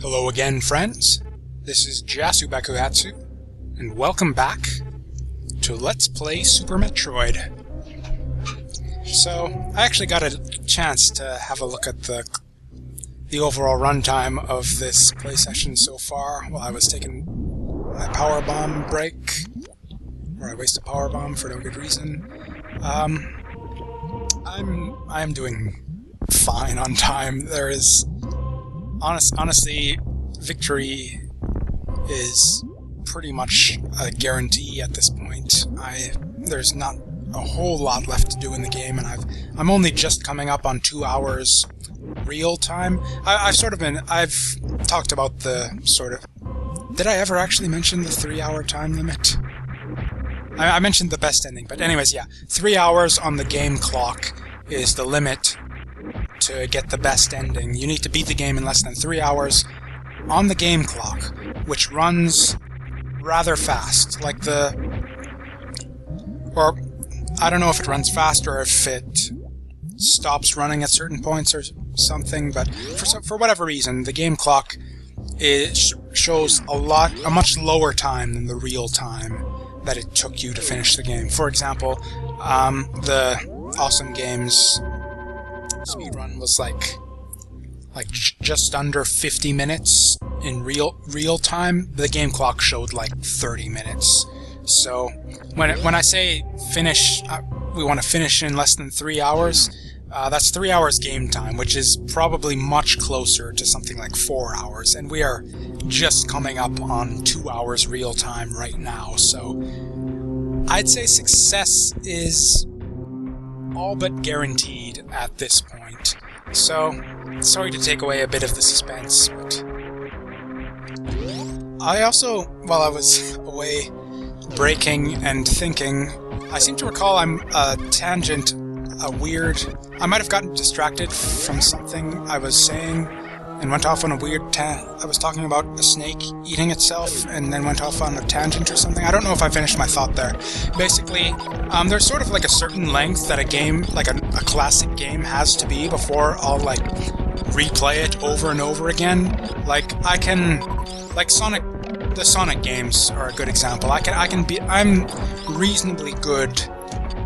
Hello again, friends. This is Jasu, and welcome back to Let's Play Super Metroid. So, I actually got a chance to have a look at the overall runtime of this play session so far while I was taking my power bomb break, where I wasted a power bomb for no good reason. I'm doing fine on time. There is honestly, victory is pretty much a guarantee at this point. There's not a whole lot left to do in the game, and I'm only just coming up on 2 hours real time. I've talked about the sort of... Did I ever actually mention the 3-hour time limit? I mentioned the best ending, but anyways, yeah. 3 hours on the game clock is the limit to get the best ending. You need to beat the game in less than 3 hours on the game clock, which runs rather fast. Or I don't know if it runs fast or if it stops running at certain points or something, but for whatever reason, the game clock shows a much lower time than the real time that it took you to finish the game. For example, the Awesome Games speedrun was like just under 50 minutes in real time. The game clock showed like 30 minutes. So when I say finish, we want to finish in less than 3 hours. That's 3 hours game time, which is probably much closer to something like 4 hours, and we are just coming up on 2 hours real time right now. So I'd say success is all but guaranteed at this point. So, sorry to take away a bit of the suspense, but I also, while I was away breaking and thinking, I seem to recall I might have gotten distracted from something I was saying and went off on a weird I was talking about a snake eating itself and then went off on a tangent or something. I don't know if I finished my thought there. Basically, there's sort of like a certain length that a game, like a classic game, has to be before I'll like replay it over and over again. Like the Sonic games are a good example. I'm reasonably good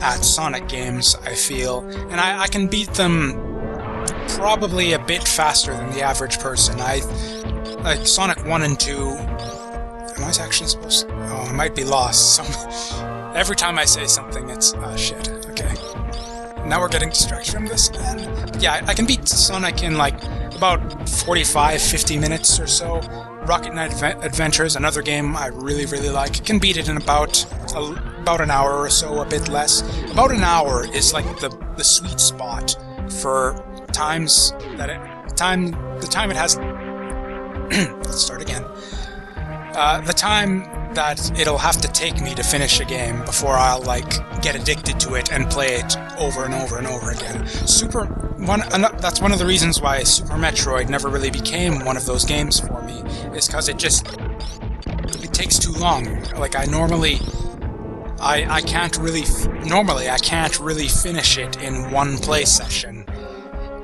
at Sonic games, I feel, and I can beat them probably a bit faster than the average person. Like Sonic 1 and 2... Am I actually supposed to... Oh, I might be lost. Every time I say something, it's... shit. Okay. Now we're getting distracted from this. And yeah, I can beat Sonic in like about 45-50 minutes or so. Rocket Knight Adventures, another game I really, really like, can beat it in about an hour or so, a bit less. About an hour is like the sweet spot for the time it has. Let's start again. The time that it'll have to take me to finish a game before I'll like get addicted to it and play it over and over and over again. That's one of the reasons why Super Metroid never really became one of those games for me, is because it takes too long. Like I can't really finish it in one play session.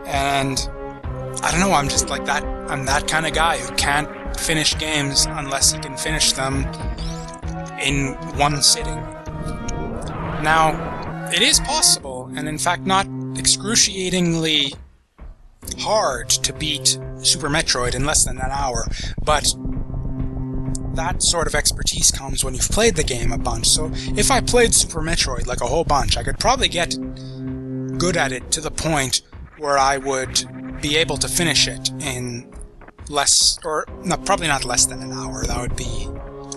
And I don't know, I'm just like that. I'm that kind of guy who can't finish games unless he can finish them in one sitting. Now, it is possible, and in fact not excruciatingly hard, to beat Super Metroid in less than an hour, but that sort of expertise comes when you've played the game a bunch. So if I played Super Metroid like a whole bunch, I could probably get good at it to the point where I would be able to finish it in probably not less than an hour. That would be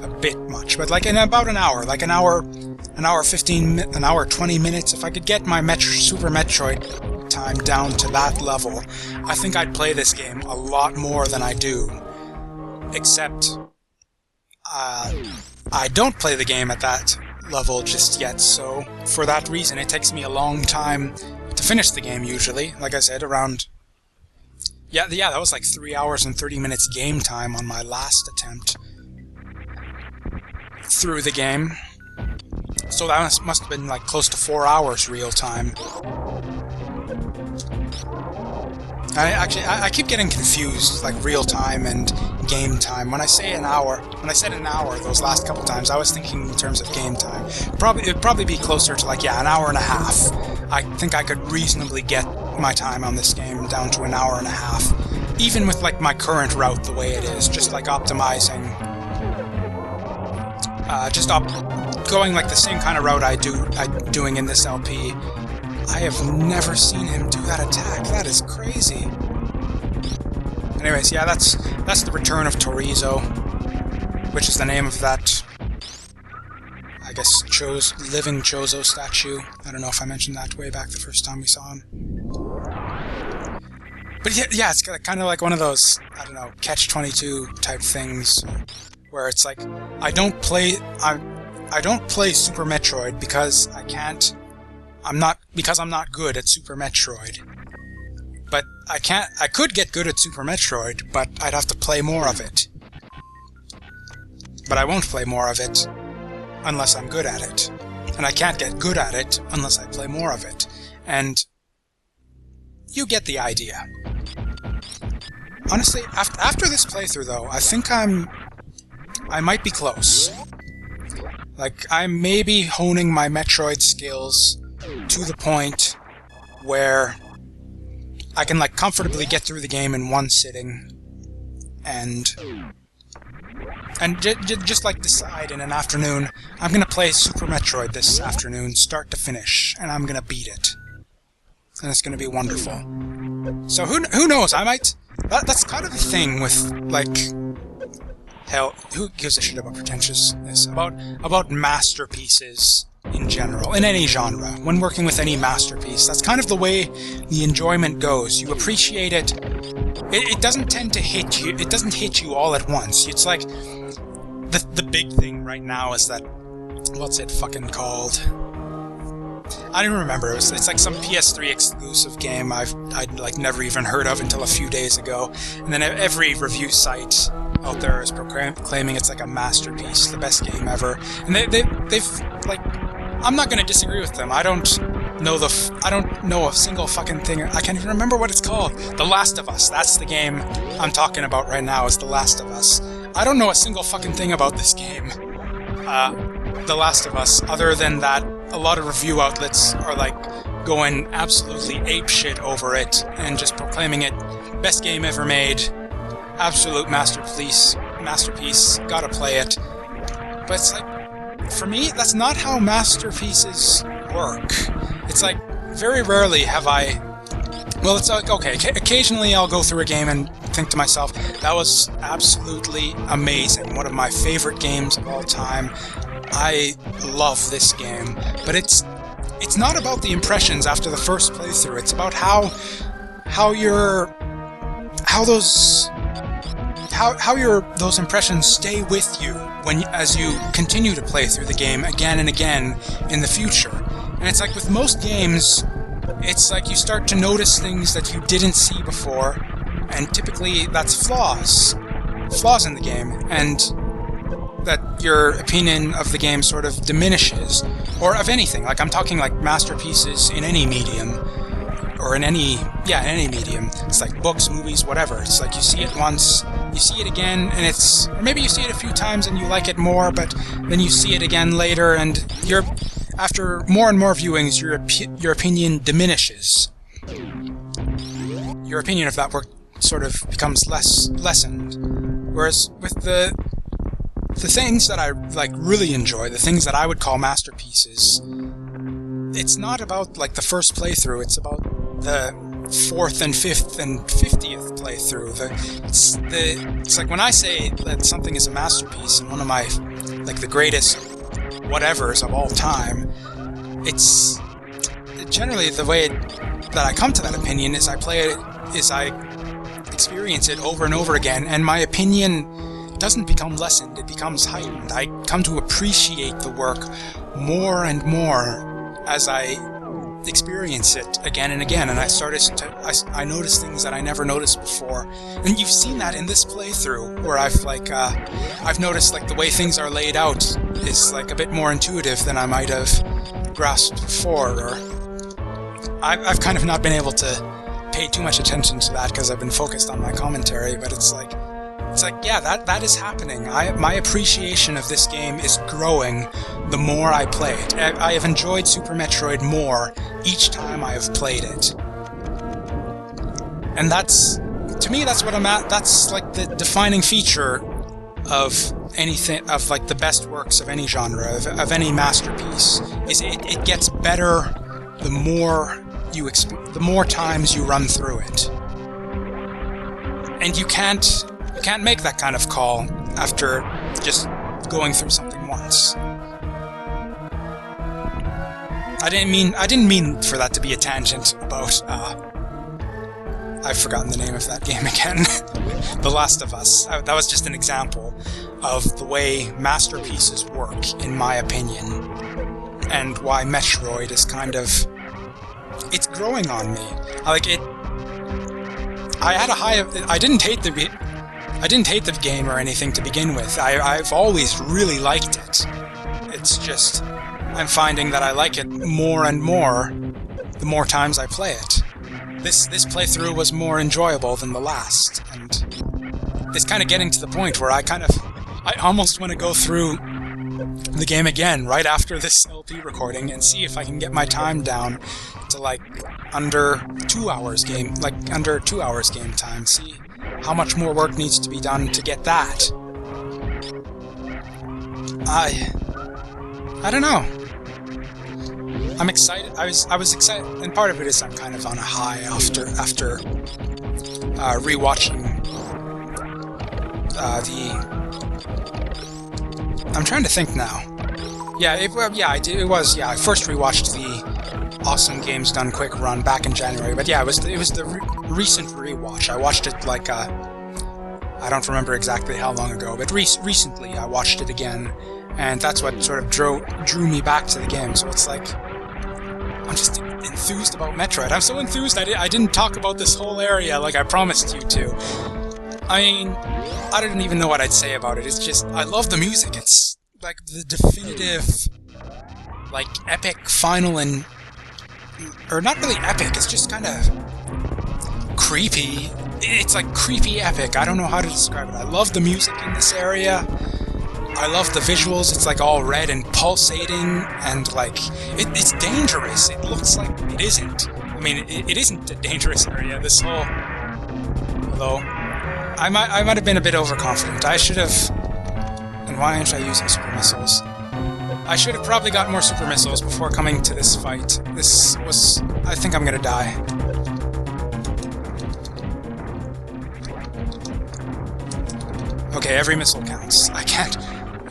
a bit much, but like in about an hour, like an hour 20 minutes, if I could get my Super Metroid time down to that level, I think I'd play this game a lot more than I do. Except, I don't play the game at that level just yet, so for that reason it takes me a long time to finish the game usually. Like I said, around... Yeah, that was like 3 hours and 30 minutes game time on my last attempt through the game. So that must have been like close to 4 hours real time. I keep getting confused, like real time and game time. When I said an hour, those last couple times, I was thinking in terms of game time. It'd probably be closer to like, yeah, an hour and a half. I think I could reasonably get my time on this game down to an hour and a half, even with like my current route the way it is, just like optimizing, going like the same kind of route I'm doing in this LP. I have never seen him do that attack. That is crazy. Anyways, yeah, that's the return of Torizo, which is the name of that, I guess, living Chozo statue. I don't know if I mentioned that way back the first time we saw him. But yeah, it's kind of like one of those, I don't know, catch-22 type things, where it's like, I don't play Super Metroid because I'm not good at Super Metroid. But I could get good at Super Metroid, but I'd have to play more of it. But I won't play more of it unless I'm good at it. And I can't get good at it unless I play more of it. And you get the idea. Honestly, after this playthrough though, I think I might be close. Like, I'm maybe honing my Metroid skills to the point where I can like comfortably get through the game in one sitting, and just like decide in an afternoon, I'm gonna play Super Metroid this afternoon, start to finish, and I'm gonna beat it, and it's gonna be wonderful. So who knows? I might. That's kind of the thing with like. Hell, who gives a shit about pretentiousness? About masterpieces in general, in any genre. When working with any masterpiece, that's kind of the way the enjoyment goes. You appreciate it. It doesn't tend to hit you. It doesn't hit you all at once. It's like the big thing right now is that, what's it fucking called? I don't remember. It's like some PS3 exclusive game I'd like never even heard of until a few days ago, and then every review site out there is proclaiming it's like a masterpiece, the best game ever. And they've like, I'm not going to disagree with them. I don't know a single fucking thing. I can't even remember what it's called. The Last of Us. That's the game I'm talking about right now. Is The Last of Us. I don't know a single fucking thing about this game. The Last of Us, other than that a lot of review outlets are like going absolutely apeshit over it and just proclaiming it best game ever made, absolute masterpiece, gotta play it. But it's like, for me, that's not how masterpieces work. It's like, very rarely have I... Well, it's like, okay, occasionally I'll go through a game and think to myself, that was absolutely amazing, one of my favorite games of all time. I love this game, but it's not about the impressions after the first playthrough. It's about how those impressions stay with you as you continue to play through the game again and again in the future. And it's like with most games, it's like you start to notice things that you didn't see before, and typically that's flaws in the game, and that your opinion of the game sort of diminishes, or of anything. Like, I'm talking like masterpieces in any medium, or in any medium. It's like books, movies, whatever. It's like you see it once, you see it again, and or maybe you see it a few times and you like it more, but then you see it again later, and after more and more viewings, your opinion diminishes. Your opinion of that work sort of becomes lessened. Whereas with the things that I like really enjoy, the things that I would call masterpieces, it's not about like the first playthrough, it's about the 4th and 5th and 50th playthrough. It's like when I say that something is a masterpiece and one of my like the greatest whatevers of all time, it's generally the way that I come to that opinion is I experience it over and over again, and my opinion doesn't become lessened, it becomes heightened. I come to appreciate the work more and more as I experience it again and again, and I notice things that I never noticed before. And you've seen that in this playthrough, where I've noticed like the way things are laid out is like a bit more intuitive than I might have grasped before, or I've kind of not been able to paid too much attention to that because I've been focused on my commentary, but it's like, yeah, that is happening. My appreciation of this game is growing the more I play it. I have enjoyed Super Metroid more each time I have played it. And that's, to me, that's what I'm at. That's like the defining feature of anything, of like the best works of any genre, of any masterpiece, is it gets better the more times you run through it. And you can't make that kind of call after just going through something once. I didn't mean for that to be a tangent about I've forgotten the name of that game again. The Last of Us. That was just an example of the way masterpieces work, in my opinion, and why Metroid is kind of, it's growing on me. Like it. I had a high. I didn't hate the game or anything to begin with. I've always really liked it. It's just I'm finding that I like it more and more the more times I play it. This playthrough was more enjoyable than the last, and it's kind of getting to the point where I almost want to go through the game again right after this LP recording and see if I can get my time down to like under 2 hours game, under 2 hours game time. See how much more work needs to be done to get that. I don't know. I'm excited. I was excited, and part of it is I'm kind of on a high after rewatching I'm trying to think now. Yeah, I first rewatched the Awesome Games Done Quick run back in January, but yeah, it was the recent rewatch. I watched it like I don't remember exactly how long ago, but recently I watched it again, and that's what sort of drew me back to the game. So it's like I'm just enthused about Metroid. I'm so enthused I didn't talk about this whole area like I promised you to. I mean, I don't even know what I'd say about it. It's just, I love the music. It's like the definitive, like, epic final and... Or not really epic, it's just kind of creepy. It's like creepy epic. I don't know how to describe it. I love the music in this area. I love the visuals. It's like all red and pulsating, and like it's dangerous. It looks like it isn't. I mean, it isn't a dangerous area. This whole, although I might have been a bit overconfident. I should have. And why aren't I using super missiles? I should have probably got more super missiles before coming to this fight. This was. I think I'm gonna die. Okay, every missile counts. I can't.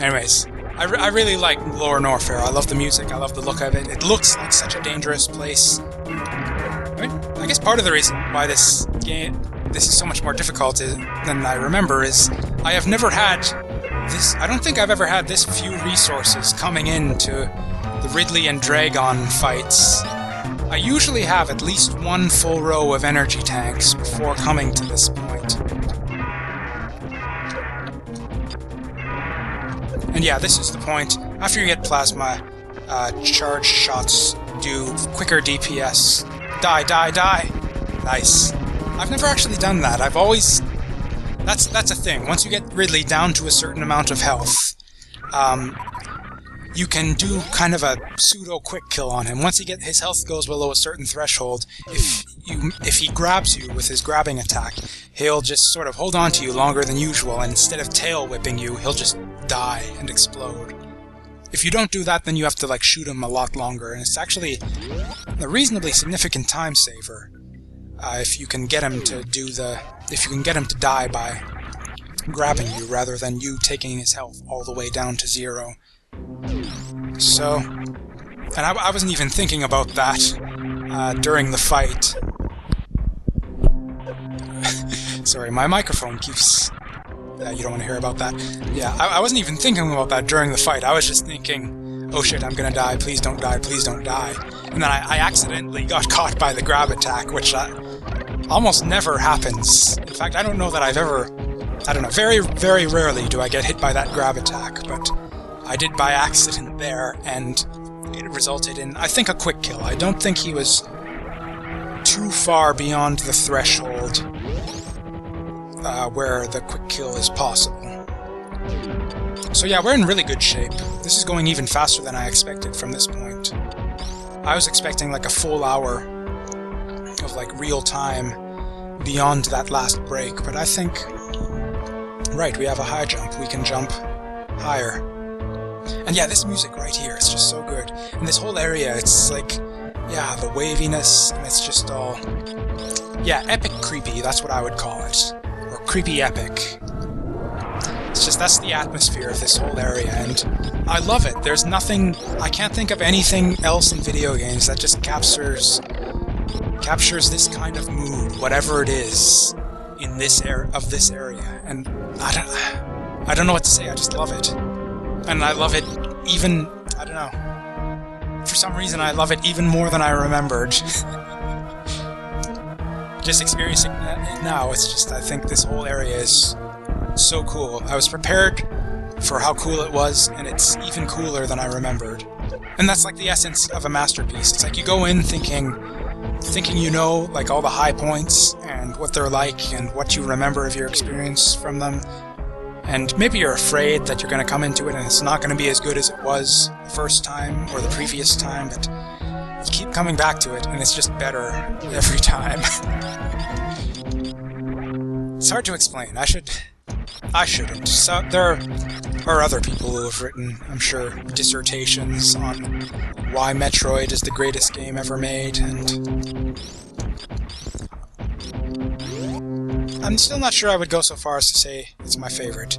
Anyways, I really like Lower Norfair. I love the music, I love the look of it. It looks like such a dangerous place. I guess part of the reason why this is so much more difficult than I remember is I have never had this... I don't think I've ever had this few resources coming into the Ridley and Dragon fights. I usually have at least one full row of energy tanks before coming to this point. And yeah, this is the point. After you get plasma, charge shots do quicker DPS. Die, die, die! Nice. I've never actually done that. I've always... That's a thing. Once you get Ridley down to a certain amount of health, you can do kind of a pseudo-quick kill on him. Once his health goes below a certain threshold, if he grabs you with his grabbing attack, he'll just sort of hold on to you longer than usual, and instead of tail whipping you, he'll just die and explode. If you don't do that, then you have to like shoot him a lot longer, and it's actually a reasonably significant time saver if you can get him to die by grabbing you rather than you taking his health all the way down to 0. So, and I wasn't even thinking about that during the fight. Sorry, my microphone keeps... you don't want to hear about that. Yeah, I wasn't even thinking about that during the fight. I was just thinking, oh shit, I'm gonna die, please don't die, please don't die. And then I accidentally got caught by the grab attack, which almost never happens. In fact, I don't know that I've ever... I don't know, very, very rarely do I get hit by that grab attack, but I did by accident there, and it resulted in, I think, a quick kill. I don't think he was too too far beyond the threshold where the quick kill is possible. So yeah, we're in really good shape. This is going even faster than I expected from this point. I was expecting like a full hour of like real time beyond that last break, but I think, right, we have a high jump. We can jump higher. And yeah, this music right here is just so good. And this whole area, it's like, yeah, the waviness, and it's just all, yeah, epic creepy, that's what I would call it. Or creepy epic. It's just, that's the atmosphere of this whole area, and I love it. There's nothing, I can't think of anything else in video games that just captures this kind of mood, whatever it is, in this area. And I don't know what to say, I just love it. And I love it even, I don't know, for some reason I love it even more than I remembered. Just experiencing it now, it's just, I think this whole area is so cool. I was prepared for how cool it was, and it's even cooler than I remembered. And that's like the essence of a masterpiece. It's like you go in thinking you know, like, all the high points, and what they're like, and what you remember of your experience from them. And maybe you're afraid that you're going to come into it and it's not going to be as good as it was the first time or the previous time, but you keep coming back to it and it's just better every time. It's hard to explain. I shouldn't. So there are other people who have written, I'm sure, dissertations on why Metroid is the greatest game ever made, and I'm still not sure I would go so far as to say it's my favorite.